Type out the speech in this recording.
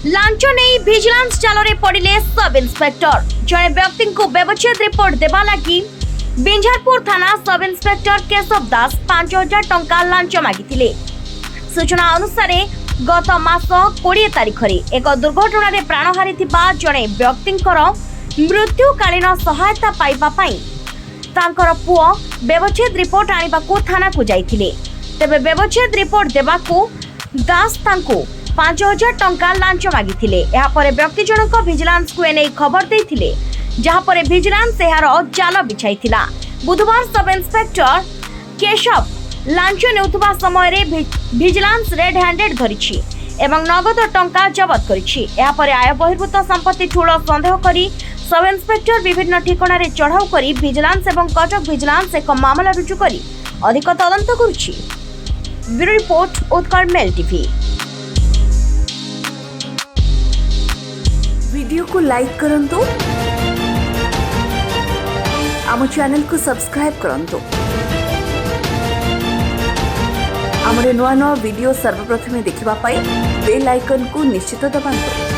Launch नहीं vigilance जाल पड़े सब इन्स्पेक्टर जड़े व्यक्ति को व्यवच्छेद रिपोर्ट देवा लगी बिंझारपुर थाना सब इन्स्पेक्टर केशव दास 5,000 टंका लांच मागिथिले। सूचना अनुसार गत मास 20 तारिख एक दुर्घटना रे प्राण हारिथिबा जड़े व्यक्ति मृत्युकालीन सहायता पाइबा पई तांकर पुओ व्यवच्छेद रिपोर्ट आनिबा को थाना को जाइथिले। तेबे व्यवच्छेद रिपोर्ट देबाकू दास तांको 5,000 टंका लांच मागिथिले। एहा परे व्यक्ति जनक विजिलेंस को एने खबर देथिले, जहा परे विजिलेंस एहार जाल बिछाइथिला। बुधवार सब इन्स्पेक्टर केशव लांच नेउथबा समय रे विजिलेंस रेड हैंडेड धरिछि एवं नगद टंका जब्त करिछि। एहा परे आय बहिर्भूत संपत्ति ठूल संदेह करी सब इन्स्पेक्टर विभिन्न ठिकाना रे चढ़ाऊ करी विजिलेंस एवं कटक विजिलेंस एक मामला रुजु करी अधिक तदंत करुछि। Bureau report Utkal mail TV. Video को लाइक करंतु, आम चैनल को सब्सक्राइब करंतु, आमरे नुआ नुआ वीडियो सर्वप्रथमे देखिबा पाई बेल आइकन को निश्चित दबाନ୍ତୁ।